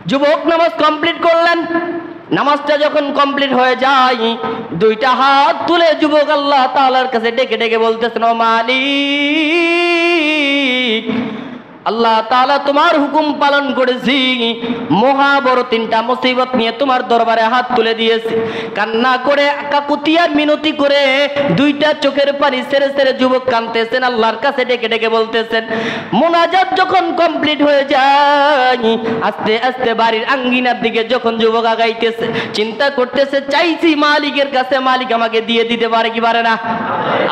যুবক নামাজ কমপ্লিট করলেন। নামাজটা যখন কমপ্লিট হয়ে যায়, দুইটা হাত তুলে যুবক আল্লাহ তাআলার কাছে ডেকে ডেকে বলতেছেন, ও মালিক, আল্লাহ তাআলা তোমার হুকুম পালন করেছি, মহা বড় তিনটা মুসিবত নিয়ে তোমার দরবারে হাত তুলে দিয়েছি। কান্না করে কাকুতিয়ার মিনতি করে দুইটা চোখের পানি ছেড়ে ছেড়ে যুবক কাঁদতেছেন, আল্লাহর কাছে ডেকে ডেকে বলতেছেন। মুনাজাত যখন কমপ্লিট হয়ে যায়, আস্তে আস্তে বাড়ির আঙ্গিনার দিকে যখন যুবক আগাইতেছে, চিন্তা করতেছে, চাইছি মালিকের কাছে, মালিক আমাকে দিয়ে দিতে পারে কি পারে না।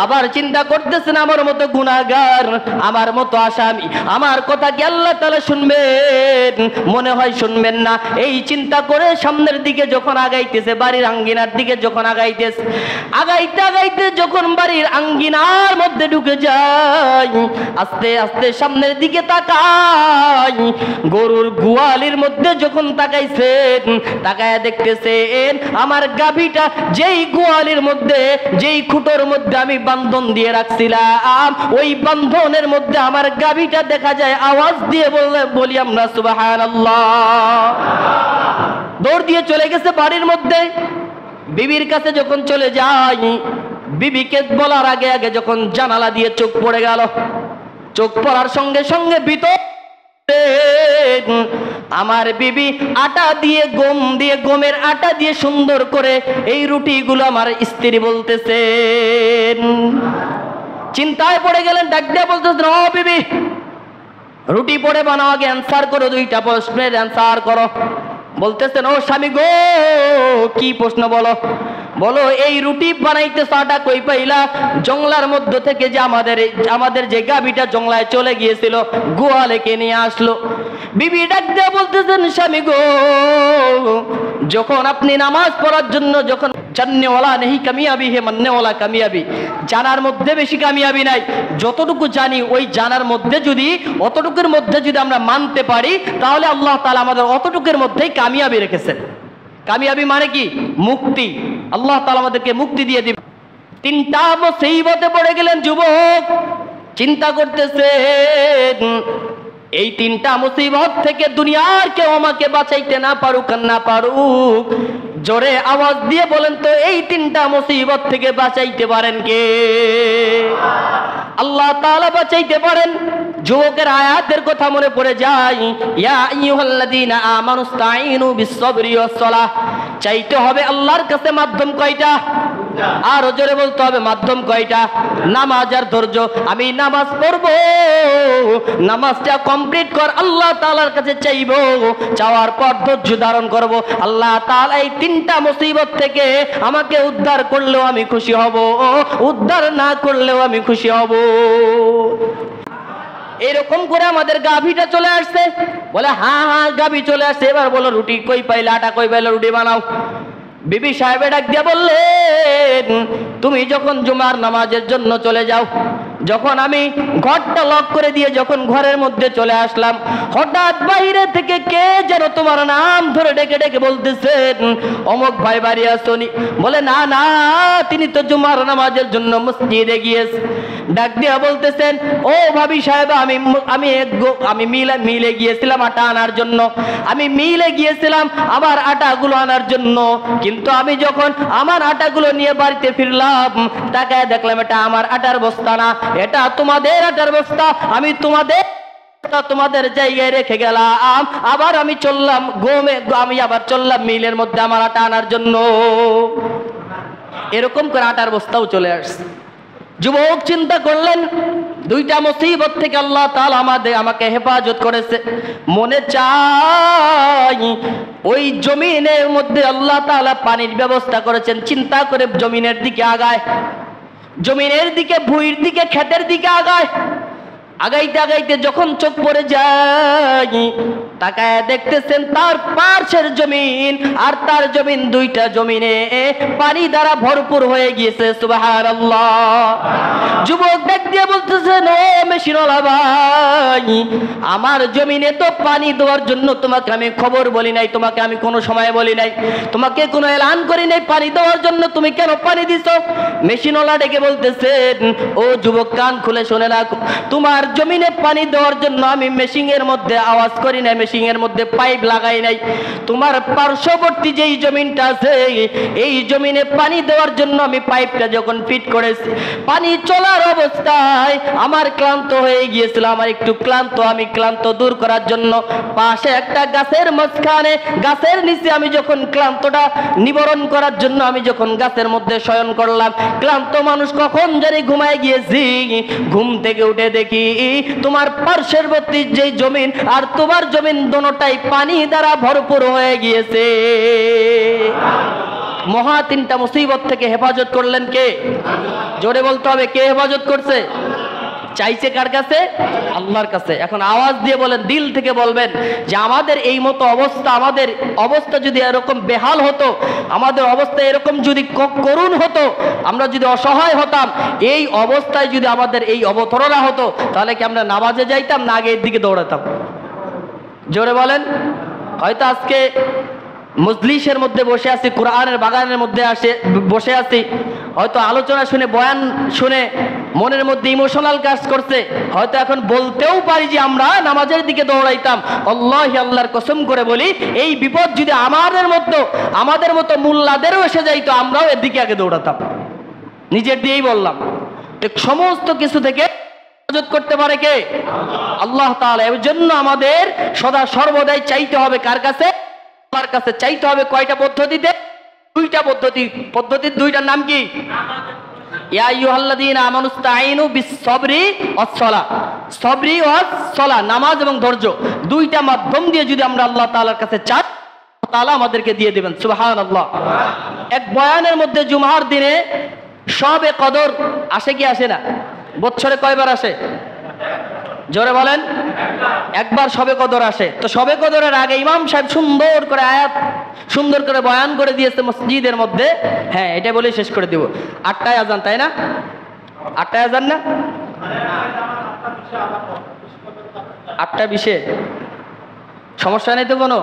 আবার চিন্তা করতেছেন, আমার মতো গুনাহগার, আমার মতো আসামি, আমার কথা কি আল্লাহ তাআলা শুনবেন? মনে হয় শুনবেন না। এই চিন্তা করে সামনের দিকে যখন আগাইতেছে, বাড়ির আঙ্গিনার দিকে যখন আগাইতেছে, আগাইতে আগাইতে যখন বাড়ির আঙ্গিনার মধ্যে ঢুকে যায়, আস্তে আস্তে সামনের দিকে তাকাই, গরুর গোয়ালির মধ্যে যখন তাকাইছেন, তাকায় দেখতেছেন আমার গাভীটা যেই গোয়ালির মধ্যে, যেই খুঁটোর মধ্যে আমি বান্ধন দিয়ে রাখছিলাম, ওই বান্ধনের মধ্যে আমার গাভীটা দেখা যায় আওয়াজ দিয়ে বলি আমরা সুবহানাল্লাহ। দৌড় দিয়ে চলে গেছে বাড়ির মধ্যে। বিবির কাছে যখন চলে যাই, বিবিকে বলার আগে আগে যখন জানালা দিয়ে চোখ পড়ে গেল, চোখ পড়ার সঙ্গে সঙ্গে ভিতর আমার বিবি আটা দিয়ে, গমের আটা দিয়ে সুন্দর করে এই রুটিগুলো আমার স্ত্রী বলতেছেন। চিন্তায় পড়ে গেলেন, ডাক দিয়ে বলতেছেন, ও বিবি, রুটি পড়ে বানাও, আগে অ্যান্সার করো, দুইটা প্রশ্নের অ্যান্সার করো। বলতেছেন, ও স্বামী গো, কি প্রশ্ন বলো? বলো, এই রুটি বানাইতে চাটা কই পাইলা? জংলার মধ্য থেকে যে আমাদের যে গাভীটা জংলায় চলে গিয়েছিল, গোয়ালে কে নিয়ে আসলো। বিবি ডাক দিয়ে বলতেছেন, স্বামী গো, যখন আপনি নামাজ পড়ার জন্য, যখন জাননেওয়ালা নেহি কামিয়াবি হে মাননেওয়ালা কামিয়াবি, জানার মধ্যে বেশি কামিয়াবি নাই, যতটুকু জানি ওই জানার মধ্যে যদি, অতটুকুর মধ্যে যদি আমরা মানতে পারি, তাহলে আল্লাহ তাআলা আমাদের অতটুকুর মধ্যেই কামিয়াবি রেখেছেন। কামিয়াবি মানে কি? মুক্তি। আল্লাহ তাআলা আমাদেরকে মুক্তি দিয়ে দিবেন। তিনটা মুসিবতে পড়ে গেলেন যুবক, চিন্তা করতেছেন, এই তিনটা মুসিবত থেকে দুনিয়ার কেউ আমাকে বাঁচাইতে না পারুক আর না পারুক, জোরে আওয়াজ দিয়ে বলেন তো, এই তিনটা মুসিবত থেকে বাঁচাইতে পারেন কে? আল্লাহ তাআলা বাঁচাইতে পারেন। যুবকের আয়াতের কথা মনে পড়ে যায়, ইয়া আইয়ুহাল্লাযীনা আমানুস্তাঈনু বিস-সাবরি ওয়াস-সালাহ। চাইতে হবে আল্লাহর কাছে মাধ্যম কয়টা? আর জোরে বলতে হবে, মাধ্যম কয়টা? নামাজ আর ধৈর্য। আমি নামাজ পড়বো, নামাজটা কমপ্লিট কর, আল্লাহ তাআলার কাছে চাইবো, চাওয়ার পর ধৈর্য ধারণ করব। আল্লাহ তাআলা এই তিনটা মুসিবত থেকে আমাকে উদ্ধার করলেও আমি খুশি হব, উদ্ধার না করলেও আমি খুশি হব। এরকম করে আমাদের গাভীটা চলে আসছে। বলে, হ্যাঁ হ্যাঁ গাভী চলে আসছে। এবার বলো, রুটি কই পাইলে, আটা কই পাইলে, রুটি বানাও। বিবি সাহেবে ডাক দিয়ে বললেন, তুমি যখন জুমার নামাজের জন্য চলে যাও, যখন আমি ঘরটা লক করে দিয়ে যখন ঘরের মধ্যে চলে আসলাম, হঠাৎ বাইরে থেকে কে যেন তোমার নাম ধরে ডেকে ডেকে বলতেছেন, অমুক ভাই বাড়ি আসনি। বলে, না না, তিনি তো জুমার নামাজের জন্য মসজিদে গিয়েছে। ডাক দিয়া বলতেছেন, ও ভাবি সাহেব, আমি মিলে গিয়েছিলাম আটা আনার জন্য, আমি মিলে গিয়েছিলাম আমার আটাগুলো আনার জন্য, কিন্তু আমি যখন আমার আটাগুলো নিয়ে বাড়িতে ফিরলাম, তাকায় দেখলাম এটা আমার আটার বস্তা না, এটা তোমাদের আটার বস্তা। আমি তোমাদের জায়গায় রেখে গেলাম, আবার আমি চললাম আমি আবার চললাম মিলের মধ্যে আমার আটা আনার জন্য। এরকম করে আটার বস্তাও চলে আসছে। যুবক চিন্তা করলেন, দুইটা মুসিবত থেকে আল্লাহ তাআলা আমাকে হেফাজত করেছে। মনে চাই ওই জমিনের মধ্যে আল্লাহ তাআলা পানির ব্যবস্থা করেছেন। চিন্তা করে জমিনের দিকে আগায়, জমিনের দিকে, ভুঁইয়ের দিকে, ক্ষেতের দিকে আগায়। আগাইতে আগাইতে যখন চোখ পড়ে যায়, তাকায় দেখতেছেন তার পাশের জমিন আর তার জমিন, দুইটা জমিনে পানি দ্বারা ভরপুর হয়ে গিয়েছে। সুবহানাল্লাহ। যুবক ডাক দিয়ে বলতেছেন, ও মেশিনওয়ালা ভাই, আমার জমিনে তো পানি দেওয়ার জন্য তোমাকে আমি খবর বলি নাই, তোমাকে আমি কোনো সময় বলি নাই, তোমাকে কোনো এলান করি নাই পানি দেওয়ার জন্য, তুমি কেন পানি দিছো? মেশিনওয়ালা ডেকে বলতেছেন, ও যুবক, কান খুলে শুনে রাখো, তোমার জমিনে পানি দেওয়ার জন্য আমি মেশিনের মধ্যে আওয়াজ করি নাই, মেশিং এর মধ্যে পাইপ লাগাই নাই, তোমার পার্শ্ববর্তী যেই জমিনটা আছে এই জমিনে পানি দেওয়ার জন্য আমি পাইপটা যখন ফিট করেছি, পানি চলার অবস্থায় আমার ক্লান্ত হয়ে গিয়েছিল, আমার একটু আমি ক্লান্ত দূর করার জন্য পাশে একটা গাছের মাঝখানে, গাছের নিচে আমি যখন ক্লান্তটা নিবারণ করার জন্য আমি যখন গাছের মধ্যে শয়ন করলাম, ক্লান্ত মানুষ কখন জানি ঘুমায় গিয়েছি, ঘুম থেকে উঠে দেখি তোমার পার্শ্ববর্তী যে জমিন আর তোমার জমিন দোনোটাই পানি দ্বারা ভরপুর হয়ে গিয়েছে। মহা তিনটা মুসিবত থেকে হেফাজত করলেন কে? জোরে বলতে হবে, কে হেফাজত করছে? চাইছে কার কাছে? আল্লাহর কাছে। এখন আওয়াজ দিয়ে বলেন, দিল থেকে বলবেন যে আমাদের এই মতো অবস্থা, আমাদের অবস্থা যদি এরকম বেহাল হতো, আমাদের অবস্থা এরকম যদি করুণ হতো, আমরা যদি অসহায় হতাম, এই অবস্থায় যদি আমাদের এই অবতরণা হতো, তাহলে কি আমরা নামাজে যাইতাম না আগে এর দিকে দৌড়াতাম? জোরে বলেন। হয়তো আজকে মজলিসের মধ্যে বসে আছি, কোরআনের বাগানের মধ্যে বসে আছি, হয়তো আলোচনা শুনে, বয়ান শুনে মনের মধ্যে ইমোশনাল কাজ করছে, হয়তো এখন বলতেও পারি যে আমরা নামাজের দিকে দৌড়াইতাম। আল্লাহি, আল্লাহর কসম করে বলি, এই বিপদ যদি আমাদের মতো মুল্লাদেরও এসে যাইতো, আমরাও এর দিকে আগে দৌড়াতাম। নিজের দিয়েই বললাম। সমস্ত কিছু থেকে হেফাজত করতে পারে কে? আল্লাহ তাআলা। এর জন্য আমাদের সদা সর্বদাই চাইতে হবে কার কাছে? আল্লাহর কাছে চাইতে হবে। কয়টা পদ্ধতিতে? দুইটা পদ্ধতি। পদ্ধতির দুইটার নাম কি? ইয়া আইয়ুহাল্লাযীনা আমানুস্তাঈনু বিস-সাবরি ওয়াস-সালাহ। সবরি ওয়াস সালাহ, নামাজ এবং ধৈর্য, দুইটা মাধ্যম দিয়ে যদি আমরা আল্লাহ তাআলার কাছে চাই, আল্লাহ তাআলা আমাদেরকে দিয়ে দিবেন। সুবহানাল্লাহ। এক বয়ানের মধ্যে জুমার দিনে শবে কদর আসে কি আসে না? বছরে কয়বার আসে? জোরে বলেন। একবার শবে কদর আসে। তো শবে কদরের আগে ইমাম সাহেব সুন্দর করে আয়াত, সুন্দর করে বয়ান করে দিয়েছে মসজিদের মধ্যে। হ্যাঁ, এটা বলে শেষ করে দিব। 8টায় আজান, তাই না? 8টায় আজান না? 8:20। সমস্যা নেই তো, কোনো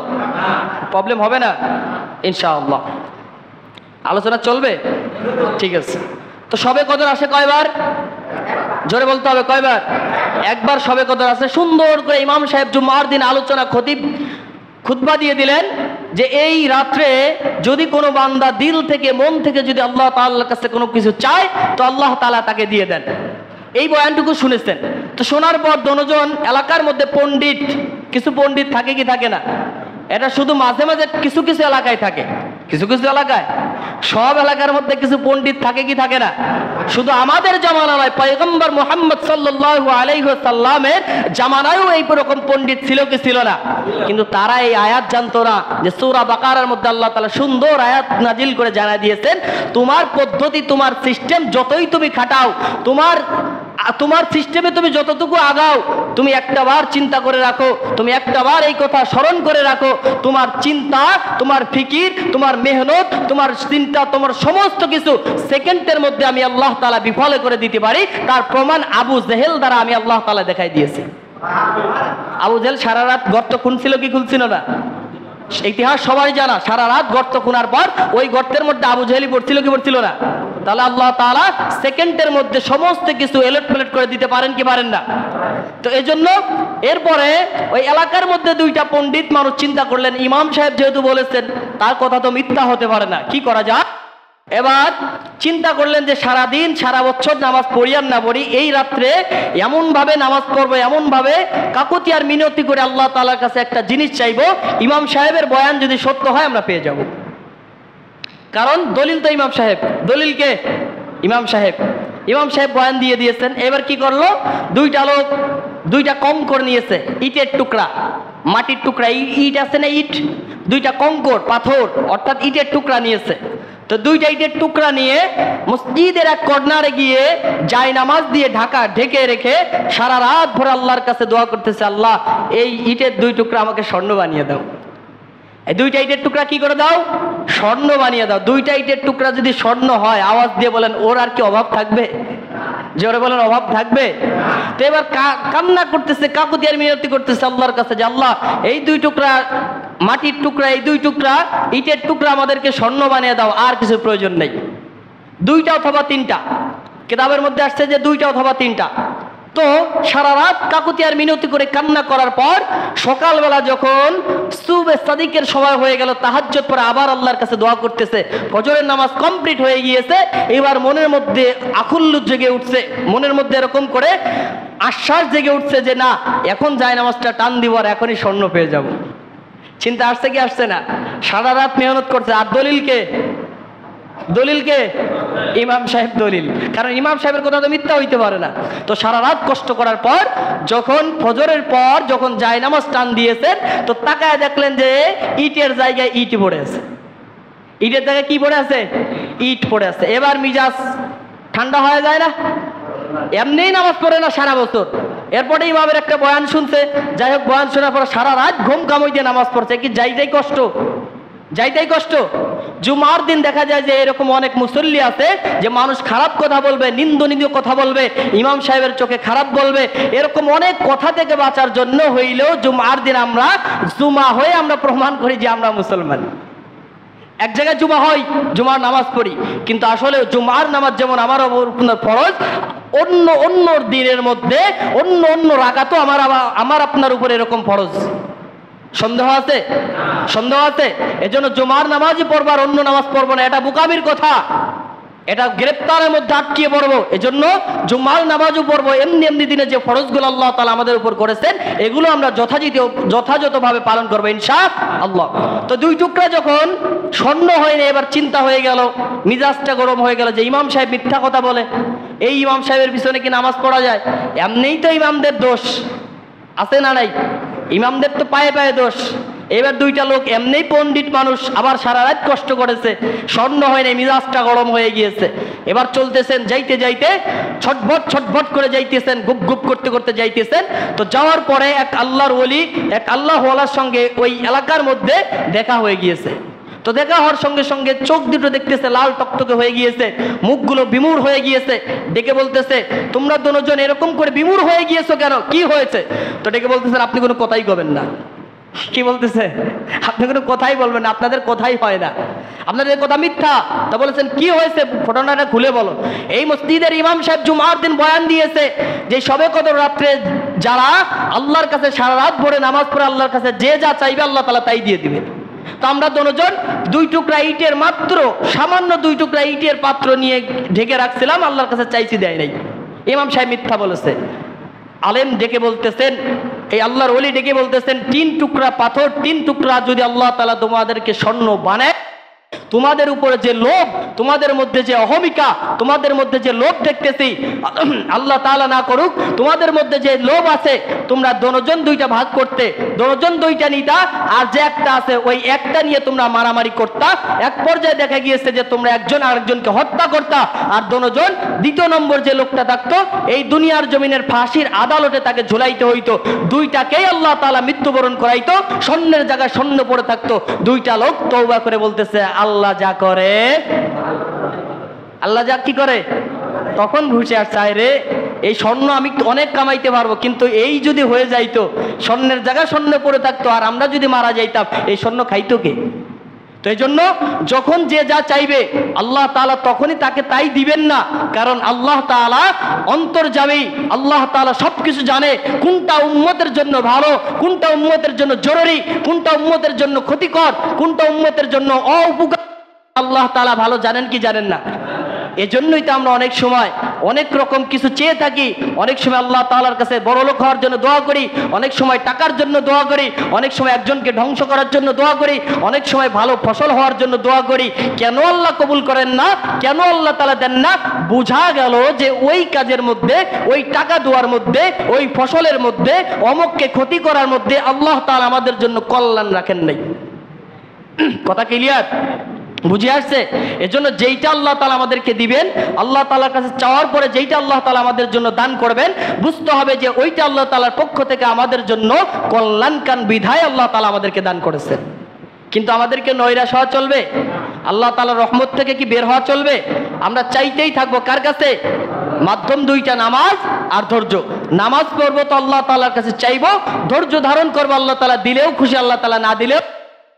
প্রবলেম হবে না ইনশাআল্লাহ? আলোচনা চলবে? ঠিক আছে। তো শবে কদর আসে কয়বার? জোরে বলতে হবে, কয়বার? একবার শবে কদর আসে। সুন্দর করে ইমাম সাহেব জুমার দিন আলোচনা, খুতবা দিয়ে দিলেন যে এই রাত্রে যদি কোনো বান্দা দিল থেকে, মন থেকে যদি আল্লাহ তাআলার কাছে কোনো কিছু চায়, তো আল্লাহ তাআলা তাকে দিয়ে দেন। এই বয়ানটুকু শুনেছেন। তো শোনার পর দনজন এলাকার মধ্যে পণ্ডিত, কিছু পণ্ডিত থাকে কি থাকে না? এটা শুধু মাঝে মাঝে কিছু কিছু এলাকায় থাকে, কিছু কিছু এলাকায়, সব এলাকার মধ্যে কিছু পণ্ডিত থাকে কি থাকে না? শুধু আমাদের জামানা নয়, পয়গম্বর মুহাম্মদ সাল্লাল্লাহু আলাইহি ওয়াসাল্লামের জামানায়ও এই রকম পণ্ডিত ছিল কি ছিল না? কিন্তু তারা এই আয়াত জানতো না যে সূরা বাকারার মধ্যে আল্লাহ তাআলা সুন্দর আয়াত নাজিল করে জানাই দিয়েছেন, তোমার পদ্ধতি, তোমার সিস্টেম যতই তুমি খাটাও, তোমার সিস্টেমে তুমি যতটুকু আগাও, তুমি একটাবার চিন্তা করে রাখো, তুমি একটাবার এই কথা স্মরণ করে রাখো, তোমার চিন্তা, তোমার ফিকির, তোমার মেহনত, তোমার চিন্তা, তোমার সমস্ত কিছু সেকেন্ডের মধ্যে আমি আল্লাহ তাআলা বিফল করে দিতে পারি। তার প্রমাণ আবু জেহেল দ্বারা আমি আল্লাহ তাআলা দেখাই দিয়েছি। আবু জেহেল সারা রাত গর্ত খুঁড়ছিল কি খুলছিল না? ইতিহাস সবাই জানা। সারা রাত গর্ত খোঁড়ার পর ওই গর্তের মধ্যে আবু জেহেলই পড়ছিল কি পড়ছিল না? তাহলে আল্লাহ তাআলা সেকেন্ডের মধ্যে সমস্ত কিছু এলট প্লেট করে দিতে পারেন কি পারেন না? তো এজন্য এরপরে ওই এলাকার মধ্যে দুইটা পণ্ডিত মানুষ চিন্তা করলেন, ইমাম সাহেব যেহেতু বলেছেন, তার কথা তো মিথ্যা হতে পারে না, কি করা যায়? এবার চিন্তা করলেন যে সারাদিন সারা বছর নামাজ পড়ি আর না পড়ি, এই রাত্রে এমন ভাবে নামাজ পড়বো, এমন ভাবে কাকুতি আর মিনতি করে আল্লাহ তাআলার কাছে একটা জিনিস চাইবো, ইমাম সাহেবের বয়ান যদি সত্য হয় আমরা পেয়ে যাব। কারণ দলিল তো ইমাম সাহেব। দলিল কে? ইমাম সাহেব। ইমাম সাহেব বয়ান দিয়ে দিয়েছেন। এবার কি করলো? দুইটা লোক দুইটা কঙ্কর নিয়েছে, ইটের টুকরা, মাটির টুকরা, ইট আছে না, ইট, দুইটা কঙ্কর, পাথর অর্থাৎ ইটের টুকরা নিয়েছে। তো দুইটা ইটের টুকরা নিয়ে মসজিদের এক কর্নারে গিয়ে জায়নামাজ দিয়ে ঢেকে রেখে সারা রাত ভরে আল্লাহর কাছে দোয়া করতেছে, আল্লাহ এই ইটের দুই টুকরা আমাকে স্বর্ণ বানিয়ে দাও। এই দুইটা ইটের টুকরা কি করে দাও? স্বর্ণ বানিয়ে দাও। দুইটা ইটের টুকরা যদি স্বর্ণ হয়, আওয়াজ দিয়ে বলেন, ওর আর কি অভাব থাকবে? জোরে বলেন, অভাব থাকবে? তো এবার কান্না করতেছে, কাকুতি আর মিনতি করতেছে আল্লাহর কাছে যে আল্লাহ এই দুই টুকরা মাটির টুকরা, এই দুই টুকরা ইটের টুকরা আমাদেরকে স্বর্ণ বানিয়ে দাও, আর কিছু প্রয়োজন নেই। দুইটা অথবা তিনটা, কিতাবের মধ্যে আসছে যে দুইটা অথবা তিনটা। তো সারা রাত কাকুতিয়ার মিনতি করে কান্না করার পর সকালবেলা যখন সুবহে সাদিকের সময় হয়ে গেল, তাহাজ্জুদ পরে আবার আল্লাহর কাছে দোয়া করতেছে, ফজরের নামাজ কমপ্লিট হয়ে গিয়েছে, এবার মনের মধ্যে আকুল্লুদ জেগে উঠছে, মনের মধ্যে এরকম করে আশ্বাস জেগে উঠছে যে না, এখন যায় নামাজটা টান দিব আর এখনই স্বর্ণ পেয়ে যাব। চিন্তা আসছে কি আসছে না? সারা রাত মেহনত করছে। আর দলিলকে ইমাম সাহেব দলিল, কারণ ইমাম সাহেবের কথা তো মিথ্যা হইতে পারে না। তো সারা রাত কষ্ট করার পর যখন ফজরের পর যখন যায় নামাজ টান দিয়েছেন, তো তাকায় দেখলেন যে ইটের জায়গায় ইট পড়ে আছে। ইটের জায়গায় কি পড়ে আছে? ইট পড়ে আছে। এবার মিজাজ ঠান্ডা হয়ে যায় না? এমনিই নামাজ পড়ে না সারা বছর, এরপরে ইমামের একটা বয়ান শুনছে, যাই হোক বয়ান শোনার পর সারা রাত ঘুম কামই দিয়ে নামাজ পড়ছে। কি যাইতেই কষ্ট। জুমার দিন দেখা যায় যে এরকম অনেক মুসল্লি আছে যে মানুষ খারাপ কথা বলবে, নিন্দনীয় কথা বলবে, ইমাম সাহেবের চোখে খারাপ বলবে, এরকম অনেক কথা থেকে বাঁচার জন্য হইলেও জুমার দিন আমরা জুমা হয়ে আমরা প্রমাণ করি যে আমরা মুসলমান। এক জায়গায় জুমা হয়, জুমার নামাজ পড়ি, কিন্তু আসলে জুমার নামাজ যেমন আমার আপনার ফরজ, অন্য দিনের মধ্যে অন্য রাকাতও আমার আপনার উপর এরকম ফরজ। সন্দেহ আছে? এজন্য জুমার নামাজই পড়বো আর অন্য নামাজ পড়বো না, এটা বোকামির কথা, এটা গ্রেপ্তারের মধ্যে আটকিয়ে পড়বো। এজন্য জুমার নামাজও পড়বো। এমনি দিনে যে ফরজগুলো আল্লাহ তাআলা আমাদের উপর করেছেন, এগুলো আমরা যথাযথভাবে পালন করবো ইনশাআল্লাহ। তো দুই টুকরা যখন স্বর্ণ হয়নি, এবার চিন্তা হয়ে গেল, মিজাজটা গরম হয়ে গেল যে ইমাম সাহেব মিথ্যা কথা বলে, এই ইমাম সাহেবের পিছনে কি নামাজ পড়া যায়? এমনিই তো ইমামদের দোষ আছে না নাই? ইমামদের তো পায়ে পায়ে দোষ। এবার দুইটা লোক এমনিই পণ্ডিত মানুষ, আবার সারা রাত কষ্ট করেছে, স্বর্ণ হয় নাই, মিজাজটা গরম হয়ে গিয়েছে। এবার চলতেছেন, যাইতে ছটভট করে যাইতেছেন, গুপ করতে যাইতেছেন। তো যাওয়ার পরে এক আল্লাহর ওলি, এক আল্লাহওয়ালার সঙ্গে ওই এলাকার মধ্যে দেখা হয়ে গিয়েছে। তো দেখা হওয়ার সঙ্গে সঙ্গে চোখ দুটো দেখতেছে লাল টকটকে হয়ে গিয়েছে, মুখগুলো বিমূঢ় হয়ে গিয়েছে। ডেকে বলতেছে, তোমরা দুজন এরকম করে বিমূঢ় হয়ে গিয়েছো কেন? কি হয়েছে? তো ডেকে বলতেছেন, আপনি কোনো কথাই কবেন না। কি বলতেছে? আপনি কোনো কথাই বলবেন না, আপনাদের কথাই হয় না, আপনাদের কথা মিথ্যা। তা বলেছেন কি হয়েছে, ঘটনাটা খুলে বলো। এই মসজিদের ইমাম সাহেব জুমার দিন বয়ান দিয়েছে যে সবে কদর রাত্রে যারা আল্লাহর কাছে সারা রাত ভরে নামাজ পড়ে আল্লাহর কাছে যে যা চাইবে আল্লাহ তাআলা তাই দিয়ে দিবে। তো আমরা দুজন দুই টুকরা ইটের সামান্য দুই টুকরা ইটের পাত্র নিয়ে ঢেকে রাখছিলাম, আল্লাহর কাছে চাইছি, দেয় নাই। ইমাম সাহেব মিথ্যা বলেছে। আলেম ডেকে বলতেছেন, এই আল্লাহর ওলি ডেকে বলতেছেন, 3 টুকরা পাথর, 3 টুকরা যদি আল্লাহ তাআলা তোমাদেরকে স্বর্ণ বানায়, তোমাদের উপরে যে লোভ, তোমাদের মধ্যে যে অহমিকা, তোমাদের মধ্যে যে লোভ দেখতেছি, আল্লাহ তাআলা না করুক, তোমাদের মধ্যে যে লোভ আছে, তোমরা দুজন দুইটা ভাগ করতে, দুজন দুইটা নিতা, আর যে একটা আছে ওই একটা নিয়ে তোমরা মারামারি করতা। এক পর্যায়ে দেখা গিয়েছে যে তোমরা একজন আরেকজনকে হত্যা করতা, আর দুজন দ্বিতীয় নম্বর যে লোকটা থাকতো, এই দুনিয়ার জমিনের ফাঁসির আদালতে তাকে ঝুলাইতে হইতো। দুইটাকেই আল্লাহ তাআলা মৃত্যুবরণ করাইতো, স্বর্ণের জায়গায় স্বর্ণ পড়ে থাকতো। দুইটা লোক তওবা করে বলতেছে, আল্লাহ যা করে, আল্লাহ যা কি করে, তখন ঘুষে আর চায় রে, এই স্বর্ণ আমি অনেক কামাইতে পারবো, কিন্তু এই যদি হয়ে যাইতো, স্বর্ণের জায়গায় স্বর্ণ পড়ে থাকতো, আর আমরা যদি মারা যাইতাম, এই স্বর্ণ খাইতো কে? তো এই জন্য যখন যে যা চাইবে আল্লাহ তাআলা তখনই তাকে তাই দিবেন না, কারণ আল্লাহ তাআলা অন্তর্যামী, আল্লাহ তাআলা সবকিছু জানে, কোনটা উম্মতের জন্য ভালো, কোনটা উম্মতের জন্য জরুরি, কোনটা উম্মতের জন্য ক্ষতিকর, কোনটা উম্মতের জন্য অউপকার, আল্লাহ তাআলা ভালো জানেন কি জানেন না? এজন্যই তো আমরা অনেক সময় অনেক রকম কিছু চেয়ে থাকি। অনেক সময় আল্লাহ তাআলার কাছে বড় লোক হওয়ার জন্য দোয়া করি, অনেক সময় টাকার জন্য দোয়া করি, অনেক সময় একজনকে ধ্বংস করার জন্য দোয়া করি, অনেক সময় ভালো ফসল হওয়ার জন্য দোয়া করি। কেন আল্লাহ কবুল করেন না, কেন আল্লাহ তাআলা দেন না? বোঝা গেল যে ওই কাজের মধ্যে, ওই টাকা দেওয়ার মধ্যে, ওই ফসলের মধ্যে, অমুককে ক্ষতি করার মধ্যে আল্লাহ তাআলা আমাদের জন্য কল্যাণ রাখেন নাই। কথা ক্লিয়ার? বুঝে আসছে? এজন্য যেইটা আল্লাহ তাআলা আমাদেরকে দিবেন, আল্লাহ তাআলার কাছে চাওয়ার পরে যেইটা আল্লাহ তাআলা আমাদের জন্য দান করবেন, বুঝতে হবে যে ওইটা আল্লাহ তাআলার পক্ষ থেকে আমাদের জন্য কল্যাণকান বিধায় আল্লাহ তাআলা আমাদেরকে দান করেছেন। কিন্তু আমাদেরকে নৈরাশ হওয়া চলবে? আল্লাহ তাআলার রহমত থেকে কি বের হওয়া চলবে? আমরা চাইতেই থাকবো কার কাছে? মাধ্যম দুইটা, নামাজ আর ধৈর্য। নামাজ পড়বো তো আল্লাহ তাআলার কাছে চাইবো, ধৈর্য ধারণ করবো, আল্লাহ তাআলা দিলেও খুশি, আল্লাহ তাআলা না দিলেও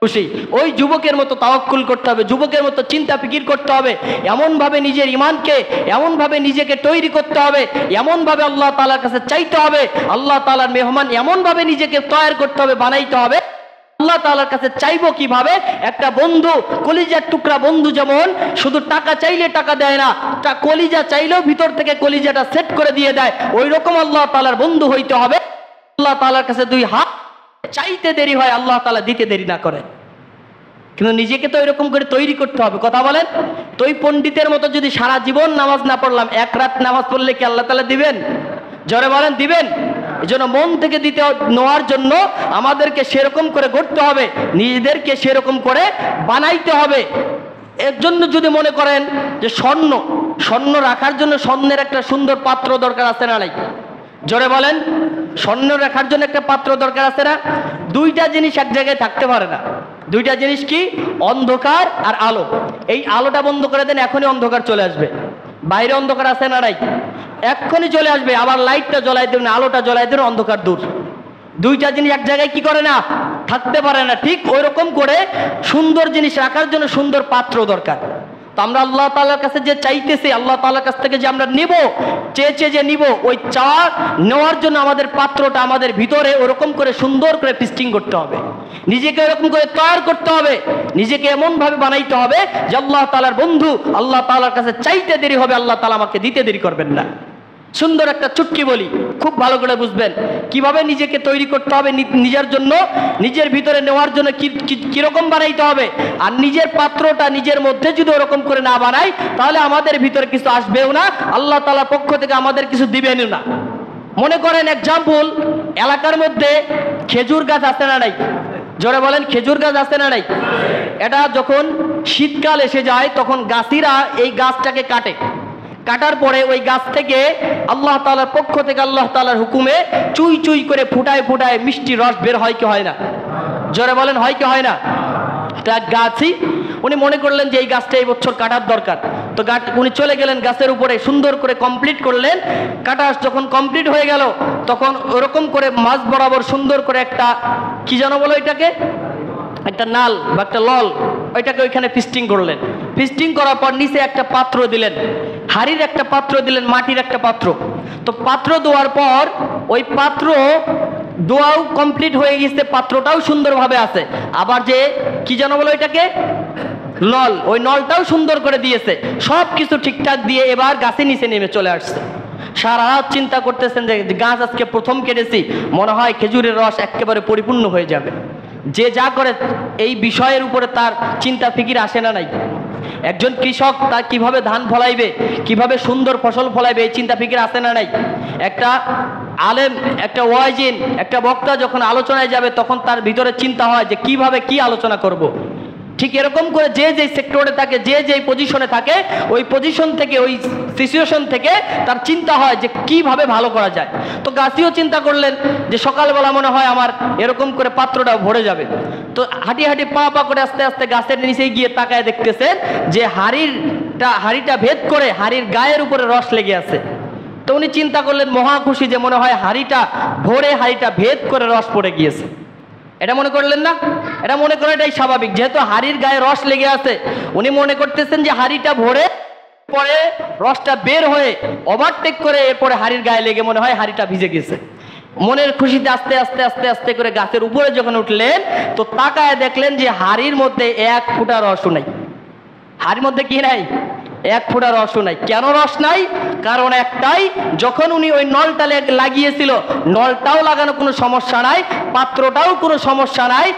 খুশি। ওই যুবকের মতো তাওয়াক্কুল করতে হবে, যুবকের মতো চিন্তা ফিকির করতে হবে, এমনভাবে নিজের ইমানকে, এমনভাবে নিজেকে তৈরি করতে হবে, এমনভাবে আল্লাহ তাআলার কাছে চাইতে হবে, আল্লাহ তাআলার মেহমান এমনভাবে নিজেকে তৈরি করতে হবে, বানাইতে হবে। আল্লাহ তাআলার কাছে চাইবো কিভাবে? একটা বন্ধু, কলিজার টুকরা বন্ধু যেমন শুধু টাকা চাইলে টাকা দেয় না, কলিজা চাইলেও ভিতর থেকে কলিজাটা সেট করে দিয়ে দেয়, ওই রকম আল্লাহ তাআলার বন্ধু হইতে হবে। আল্লাহ তাআলার কাছে দুই হাত চাইতে দেরি হয়, আল্লাহ তাআলা দিতে দেরি না করে। কিন্তু নিজেকে তো এরকম করে তৈরি করতে হবে। কথা বলেন তো, ওই পণ্ডিতের মতো যদি সারা জীবন নামাজ না পড়লাম, এক রাত নামাজ পড়লে কি আল্লাহ তাআলা দিবেন? জোরে বলেন দিবেন? এই জন্য মন থেকে দিতে নেওয়ার জন্য আমাদেরকে সেরকম করে গড়তে হবে, নিজেদেরকে সেরকম করে বানাইতে হবে। এর জন্য যদি মনে করেন যে স্বর্ণ রাখার জন্য স্বর্ণের একটা সুন্দর পাত্র দরকার আছে না নাই? জোরে বলেন, স্বর্ণ রাখার জন্য একটা পাত্র দরকার আছে না? দুইটা জিনিস এক জায়গায় থাকতে পারে না। দুইটা জিনিস কি? অন্ধকার আর আলো। এই আলোটা বন্ধ করে দেন, এখনই অন্ধকার চলে আসবে। বাইরে অন্ধকার আছে না নাই? এক্ষুনি চলে আসবে। আবার লাইটটা জ্বলাই দেবেন, আলোটা জ্বলাই দেবেন, অন্ধকার দূর। দুইটা জিনিস এক জায়গায় কি করে না? থাকতে পারে না। ঠিক ওই রকম করে সুন্দর জিনিস রাখার জন্য সুন্দর পাত্র দরকার। তো আমরা আল্লাহ তাআলার কাছে যে চাইতেছি, আল্লাহ তাআলার কাছ থেকে যে আমরা নিব, চেয়ে যে নিব, ওই চাওয়া নেওয়ার জন্য আমাদের পাত্রটা আমাদের ভিতরে ওরকম করে সুন্দর করে ফিস্টিং করতে হবে, নিজেকে এরকম করে তৈরি করতে হবে, নিজেকে এমনভাবে বানাইতে হবে যে আল্লাহ তাআলার বন্ধু, আল্লাহ তাআলার কাছে চাইতে দেরি হবে, আল্লাহ তাআলা আমাকে দিতে দেরি করবেন না। সুন্দর একটা চুটকি বলি, খুব ভালো করে বুঝবেন কিভাবে নিজেকে তৈরি করতে হবে, নিজের জন্য, নিজের ভিতরে নেওয়ার জন্য কিরকম বানাইতে হবে। আর নিজের পাত্রটা নিজের মধ্যে যদি ওরকম করে না বানাই, তাহলে আমাদের ভিতরে কিছু আসবেও না, আল্লাহ তাআলার পক্ষ থেকে আমাদের কিছু দিবেনও না। মনে করেন এক্সাম্পল, এলাকার মধ্যে খেজুর গাছ আছে না নাই? জোরে বলেন, খেজুর গাছ আছে না নাই? এটা যখন শীতকাল এসে যায় তখন গাছিরা এই গাছটাকে কাটার পরে ওই গাছ থেকে আল্লাহ তাআলার পক্ষ থেকে, আল্লাহ তাআলার হুকুমে চুই চুই করে ফুটায় ফুটায় মিষ্টি রস বের হয় কি হয় না? জোরে বলেন, হয় কি হয় না? তা গাছই উনি মনে করলেন যে এই গাছটা এই বছর কাটার দরকার, তো উনি চলে গেলেন গাছের উপরে, সুন্দর করে কমপ্লিট করলেন। কাটা যখন কমপ্লিট হয়ে গেল তখন ওরকম করে মাছ বরাবর সুন্দর করে একটা, কি জানো বলো এটাকে, একটা নাল বা একটা লল, ওইটাকে ওইখানে ফিস্টিং করলেন। ফিস্টিং করার পর নিচে একটা পাত্র দিলেন, হাড়ির একটা পাত্র দিলেন, মাটির একটা পাত্র। তো পাত্র দেওয়ার পর ওই পাত্র দোয়াও কমপ্লিট হয়ে গেছে, পাত্রটাও সুন্দরভাবে আছে। আবার যে কি জানো বলো এটাকে, নল, ওই নলটাও সুন্দর করে দিয়েছে। সব কিছু ঠিকঠাক দিয়ে এবার গাছের নিচে নেমে চলে আসছে। সারা রাত চিন্তা করতেছেন যে গাছ আজকে প্রথম কেটেছি, মনে হয় খেজুরের রস একেবারে পরিপূর্ণ হয়ে যাবে। যে যা করে এই বিষয়ের উপরে তার চিন্তা ফিকির আসে না নাই? একজন কৃষক তার কিভাবে ধান ফলাইবে, কিভাবে সুন্দর ফসল ফলাইবে, এই চিন্তা ফিকির আসে না নাই? একটা আলেম, একটা ওয়াইজিন, একটা বক্তা যখন আলোচনায় যাবে তখন তার ভিতরে চিন্তা হয় যে কিভাবে কি আলোচনা করব। ঠিক এরকম করে যে যেই সেক্টরে থাকে, যে যেই পজিশনে থাকে, ওই পজিশন থেকে, ওই সিচুয়েশন থেকে তার চিন্তা হয় যে কিভাবে ভালো করা যায়। তো গাছিও চিন্তা করলেন যে সকালবেলা মনে হয় আমার এরকম করে পাত্রটা ভরে যাবে। তো হাঁটি হাঁটি পা পা করে আস্তে আস্তে গাছের নিচে গিয়ে তাকায় দেখতেছেন যে হাড়িটা ভেদ করে হাড়ির গায়ের উপরে রস লেগে আছে। তো উনি চিন্তা করলেন মহা খুশি যে মনে হয় হাড়িটা ভরে, হাড়িটা ভেদ করে রস পড়ে গিয়েছে। এটা মনে করলেন না? এটা মনে করে এটাই স্বাভাবিক, যেহেতু হাড়ির গায়ে রস লেগে আছে। উনি মনে করতেছেন যে হাড়িটা ভরে পরে রসটা বের হয়ে ওভারটেক করে এরপরে হাড়ির গায়ে লেগে মনে হয় হাড়িটা ভিজে গেছে। মনের খুশিতে আস্তে আস্তে আস্তে আস্তে করে গাছের উপরে যখন উঠলেন তো তাকায় দেখলেন যে হাড়ির মধ্যে এক ফোঁটা রসও নাই। হাড়ির মধ্যে কি নাই? এক ফোঁটা রসও নাই। কেন রস নাই? কারণ একটাই, যখন উনি ওই নলটা লাগিয়েছিল, নলটাও লাগানো কোনো সমস্যা নাই, পাত্রটাও কোনো সমস্যা নাই,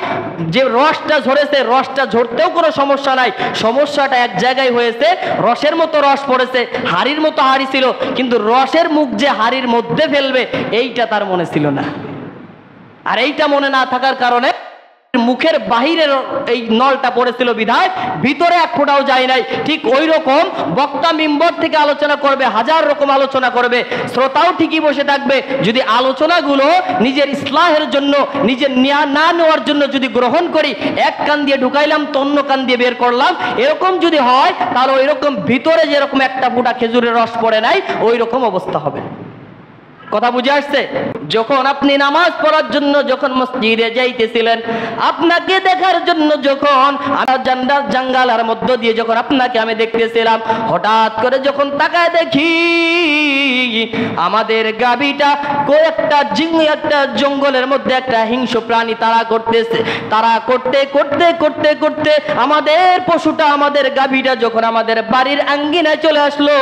যে রসটা ঝরেছে রসটা ঝরতেও কোনো সমস্যা নাই। সমস্যাটা এক জায়গায় হয়েছে, রসের মতো রস পড়েছে, হাড়ির মতো হাড়ি ছিল, কিন্তু রসের মুখ যে হাড়ির মধ্যে ফেলবে এইটা তার মনে ছিল না। আর এইটা মনে না থাকার কারণে মুখের বাহিরের এই নলটা পড়েছিল বিধায় ভিতরে এক ফোঁটাও যায় নাই। ঠিক ওই রকম বক্তা মিম্বর থেকে আলোচনা করবে, হাজার রকম আলোচনা করবে, শ্রোতাও ঠিকই বসে থাকবে। যদি আলোচনাগুলো নিজের ইসলাহের জন্য, নিজের না নেওয়ার জন্য যদি গ্রহণ করি, এক কান দিয়ে ঢুকাইলাম তো অন্য কান দিয়ে বের করলাম, এরকম যদি হয় তাহলে ওই রকম ভিতরে যেরকম একটা ফোঁটা খেজুরের রস পড়ে নাই, ওই রকম অবস্থা হবে। কথা বুঝে আসছে? যখন আপনি নামাজ পড়ার জন্য যখন মসজিদে যাইতেছিলেন, আপনাকে দেখার জন্য যখন জাঙ্গালার মধ্য দিয়ে যখন আপনাকে আমি দেখতেছিলাম, হঠাৎ করে যখন তাকায় দেখি আমাদের গাভীটা একটা জঙ্গলের মধ্যে একটা হিংস্র প্রাণী তাড়া করতেছে। তাড়া করতে করতে করতে করতে আমাদের পশুটা, আমাদের গাভীটা যখন আমাদের বাড়ির আঙ্গিনায় চলে আসলো,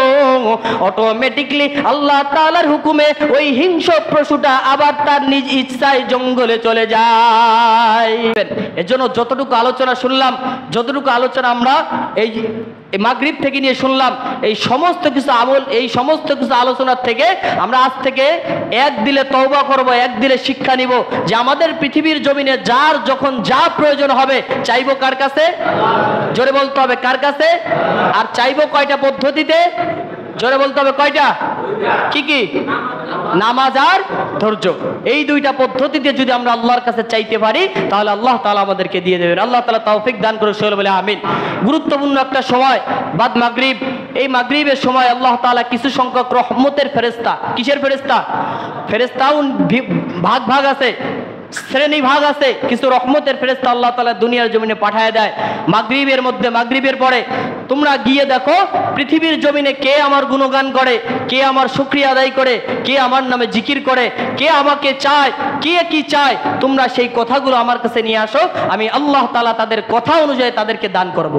অটোমেটিকলি আল্লাহ তাআলার হুকুমে ওই হিংস্র পশুটা আবার তার নিজ ইচ্ছায় জঙ্গলে চলে যায়। এজন্য যতটুকু আলোচনা শুনলাম, যতটুকু আলোচনা আমরা এই মাগরিব থেকে নিয়ে শুনলাম, এই সমস্ত কিছু আমল, এই সমস্ত কিছু আলোচনার থেকে আমরা আজ থেকে এক দিলে তওবা করব, এক দিলে শিক্ষা নিব যে আমাদের পৃথিবীর জমিনে যার যখন যা প্রয়োজন হবে চাইবো কার কাছে? জোরে বলতে হবে কার কাছে? আর চাইবো কয়টা পদ্ধতিতে? জোরে বলতে হবে কয়টা? কি কি? নামাজ আর ধৈর্য। এই দুইটা পদ্ধতিতে যদি আমরা আল্লাহর কাছে চাইতে পারি তাহলে আল্লাহ তাআলা আমাদেরকে দিয়ে দেবেন। আল্লাহ তাআলা তৌফিক দান করে সকলে বলে আমিন। গুরুত্বপূর্ণ একটা সময় বাদ মাগরিব, এই মাগরিবের সময় আল্লাহ তাআলা কিছু সংখ্যক রহমতের ফেরেশতা, কিসের ফেরেশতা? ফেরেশতাও ভাগ ভাগ আছে, শ্রেণী ভাগ আছে। কিছু রহমতের ফেরেশতা আল্লাহ তাআলা দুনিয়ার জমিনে পাঠায় দেয় মাগরিবের মধ্যে। মাগরিবের পরে তোমরা গিয়ে দেখো পৃথিবীর জমিনে কে আমার গুণগান করে, কে আমার শুকরিয়া আদায় করে, কে আমার নামে জিকির করে, কে আমাকে চায়, কে কি চায়। তোমরা সেই কথাগুলো আমার কাছে নিয়ে আসো, আমি আল্লাহ তাআলা তাদের কথা অনুযায়ী তাদেরকে দান করব।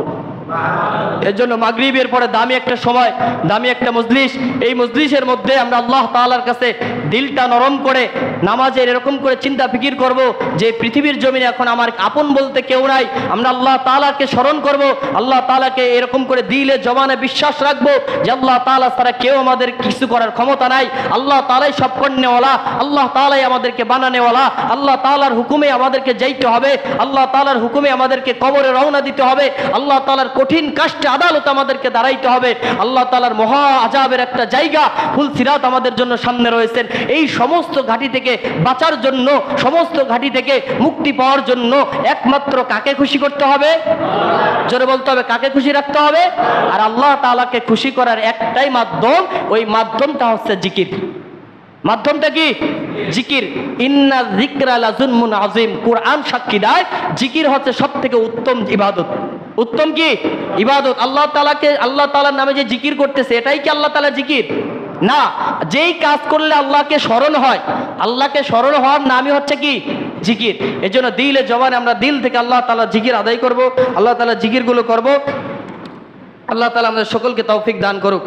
এর জন্য মাগরিবের পরে দামি একটা সময়, দামি একটা মজলিস, এই মজলিসের মধ্যে আমরা আল্লাহ তাআলার কাছে দিলটা নরম করে নামাজের এরকম করে চিন্তা ফিকির করব যে পৃথিবীর জমিনে এখন আমার আপন বলতে কেউ নাই। আমরা আল্লাহ তাআলাকে স্মরণ করব, আল্লাহ তাআলাকে এরকম করে দিলে জবানে বিশ্বাস রাখবো যে আল্লাহ তাআলা ছাড়া কেউ আমাদের কিছু করার ক্ষমতা নাই। আল্লাহ তাআলাই সব করনেওয়ালা, আল্লাহ তাআলাই আমাদেরকে বানানেওয়ালা, আল্লাহ তাআলার হুকুমে আমাদেরকে যাইতে হবে, আল্লাহ তাআলার হুকুমে আমাদেরকে কবরে রওনা দিতে হবে, আল্লাহ তাআলার কঠিন কাষ্টে আদালতে আমাদেরকে দাঁড়াইতে হবে। আল্লাহ তাআলার মহা আযাবের একটা জায়গা ফুল সিরাত আমাদের জন্য সামনে রয়েছে। এই সমস্ত ঘাটি থেকে বাঁচার জন্য, সমস্ত ঘাটি থেকে মুক্তি পাওয়ার জন্য একমাত্র কাকে খুশি করতে হবে? জোরে বলতে হবে কাকে খুশি রাখতে হবে? আর আল্লাহ তাআলাকে খুশি করার একটাই মাধ্যম, ওই মাধ্যমটা হচ্ছে জিকির। মাধ্যমটা কি? জিকির। ইন্না যিকরা লাযুলমুন আযীম। কুরআন সাক্ষী দেয় জিকির হচ্ছে সবথেকে উত্তম ইবাদত। উত্তম কি? ইবাদত। আল্লাহ তাআলাকে, আল্লাহ তাআলার নামে যে জিকির করতেছে এটাই কি আল্লাহ তাআলার জিকির? না। যেই কাজ করলে আল্লাহকে স্মরণ হয়, আল্লাহকে স্মরণ হওয়ার নামই হচ্ছে কি? জিকির। এজন্য দিলে জবানে আমরা দিল থেকে আল্লাহ তাআলার জিকির আদায় করব, আল্লাহ তাআলার জিকিরগুলো করব। আল্লাহ তাআলা আমাদের সকলকে তৌফিক দান করুক।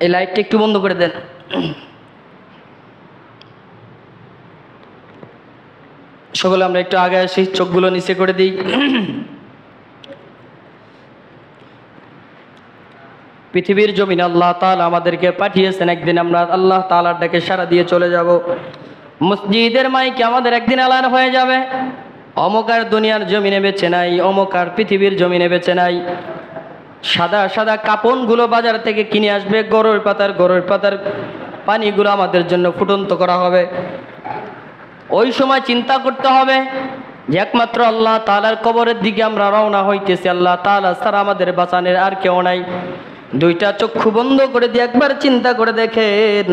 এই লাইটটা একটু বন্ধ করে দেন। সকলে আমরা একটু আগে আসি, চোখগুলো নিচে করে দিই। পৃথিবীর জমিনে আল্লাহ তাআলা আমাদেরকে পাঠিয়েছেন, একদিন আমরা আল্লাহ তাআলার ডাকে সাড়া দিয়ে চলে যাব। মসজিদের মাইকে আমাদের একদিন এলান হয়ে যাবে, অমুকার দুনিয়ার জমিনে বেঁচে নাই, অমুকার পৃথিবীর জমিনে বেঁচে নাই। সাদা সাদা কাপড়গুলো বাজার থেকে কিনে আসবে, গরুর পাতার পানিগুলো আমাদের জন্য ফুটন্ত করা হবে। ওই সময় চিন্তা করতে হবে যে একমাত্র আল্লাহ তাআলার কবরের দিকে আমরা রওনা হইতেছি, আল্লাহ তাআলা ছাড়া আমাদের বাঁচানোর আর কেউ নাই। দুইটা চক্ষু বন্ধ করে দিয়ে একবার চিন্তা করে দেখেন।